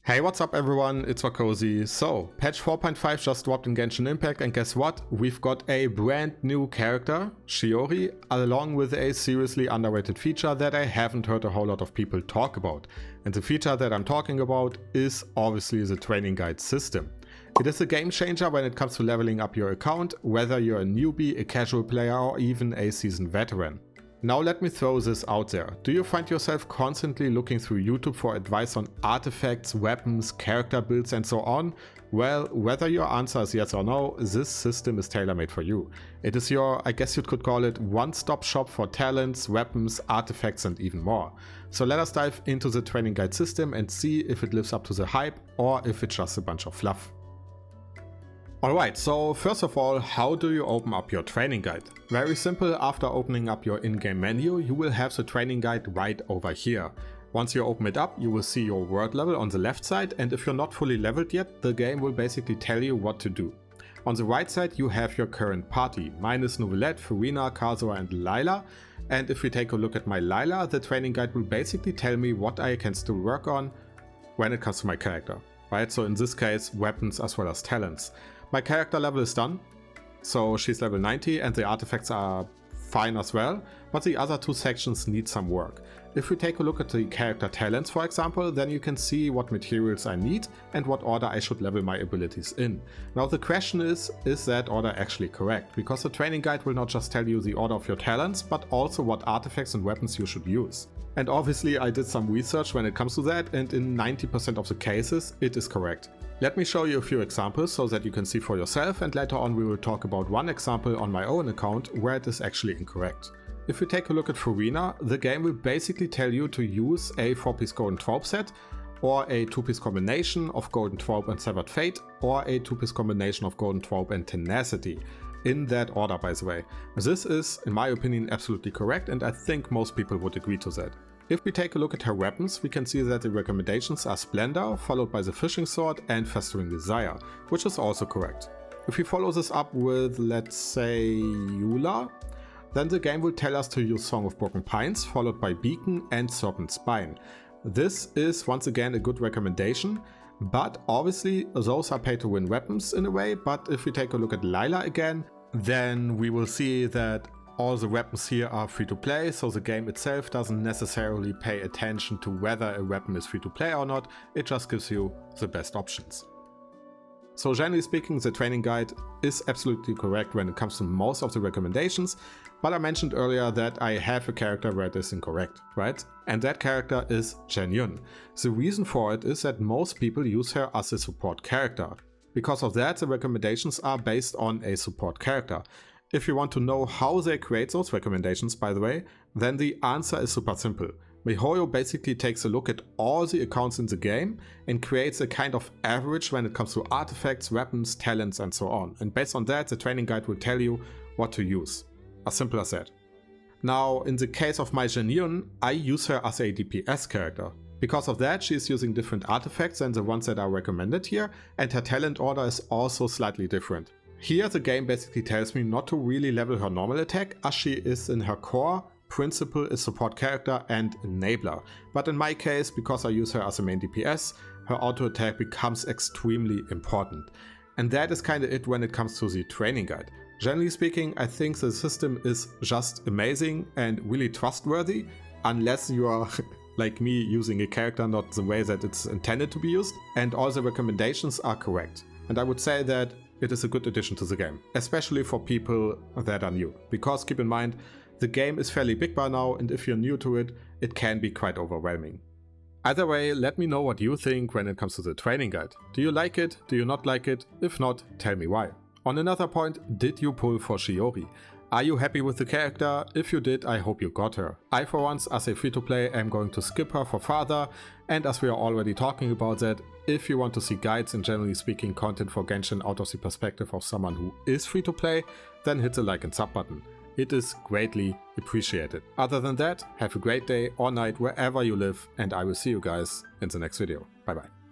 Hey, what's up everyone, it's Wakozy. So, patch 4.5 just dropped in Genshin Impact and guess what? We've got a brand new character, Shiori, along with a seriously underrated feature that I haven't heard a whole lot of people talk about. And the feature that I'm talking about is obviously the training guide system. It is a game changer when it comes to leveling up your account, whether you're a newbie, a casual player or even a seasoned veteran. Now let me throw this out there. Do you find yourself constantly looking through YouTube for advice on artifacts, weapons, character builds and so on? Well, whether your answer is yes or no, this system is tailor-made for you. It is your, I guess you could call it, one-stop shop for talents, weapons, artifacts and even more. So let us dive into the training guide system and see if it lives up to the hype or if it's just a bunch of fluff. Alright, so first of all, how do you open up your training guide? Very simple, after opening up your in-game menu, you will have the training guide right over here. Once you open it up, you will see your world level on the left side, and if you're not fully leveled yet, the game will basically tell you what to do. On the right side you have your current party, minus Novelette, Furina, Kazuha and Lila, and if we take a look at my Lila, the training guide will basically tell me what I can still work on when it comes to my character. Right, so in this case, weapons as well as talents. My character level is done, so she's level 90 and the artifacts are fine as well, but the other two sections need some work. If we take a look at the character talents for example, then you can see what materials I need and what order I should level my abilities in. Now the question is that order actually correct? Because the training guide will not just tell you the order of your talents, but also what artifacts and weapons you should use. And obviously I did some research when it comes to that, and in 90% of the cases it is correct. Let me show you a few examples so that you can see for yourself, and later on we will talk about one example on my own account where it is actually incorrect. If we take a look at Furina, the game will basically tell you to use a 4-piece Golden Taupe set, or a 2-piece combination of Golden Taupe and Severed Fate, or a 2-piece combination of Golden Taupe and Tenacity. In that order, by the way. This is, in my opinion, absolutely correct, and I think most people would agree to that. If we take a look at her weapons, we can see that the recommendations are Splendor, followed by the Fishing Sword and Festering Desire, which is also correct. If we follow this up with, let's say, Eula, then the game will tell us to use Song of Broken Pines, followed by Beacon and Serpent Spine. This is once again a good recommendation, but obviously those are pay to win weapons in a way, but if we take a look at Lila again, then we will see that all the weapons here are free to play, so the game itself doesn't necessarily pay attention to whether a weapon is free to play or not, it just gives you the best options. So generally speaking, the training guide is absolutely correct when it comes to most of the recommendations, but I mentioned earlier that I have a character where it is incorrect, right? And that character is Zhen. The reason for it is that most people use her as a support character. Because of that, the recommendations are based on a support character. If you want to know how they create those recommendations, by the way, then the answer is super simple. Mihoyo basically takes a look at all the accounts in the game and creates a kind of average when it comes to artifacts, weapons, talents and so on. And based on that, the training guide will tell you what to use. As simple as that. Now, in the case of my Zhen, I use her as a DPS character. Because of that, she is using different artifacts than the ones that are recommended here, and her talent order is also slightly different. Here the game basically tells me not to really level her normal attack, as she is in her core principle a support character and enabler. But in my case, because I use her as a main DPS, her auto attack becomes extremely important. And that is kinda it when it comes to the training guide. Generally speaking, I think the system is just amazing and really trustworthy, unless you are like me using a character not the way that it's intended to be used, and all the recommendations are correct. And I would say that it is a good addition to the game, especially for people that are new, because keep in mind, the game is fairly big by now, and if you're new to it, it can be quite overwhelming. Either way, let me know what you think when it comes to the training guide. Do you like it? Do you not like it? If not, tell me why. On another point, did you pull for Shiori? Are you happy with the character? If you did, I hope you got her. I for once, as a free-to-play, am going to skip her for Father, and as we are already talking about that, if you want to see guides and generally speaking content for Genshin out of the perspective of someone who is free-to-play, then hit the like and sub button. It is greatly appreciated. Other than that, have a great day or night wherever you live, and I will see you guys in the next video. Bye bye.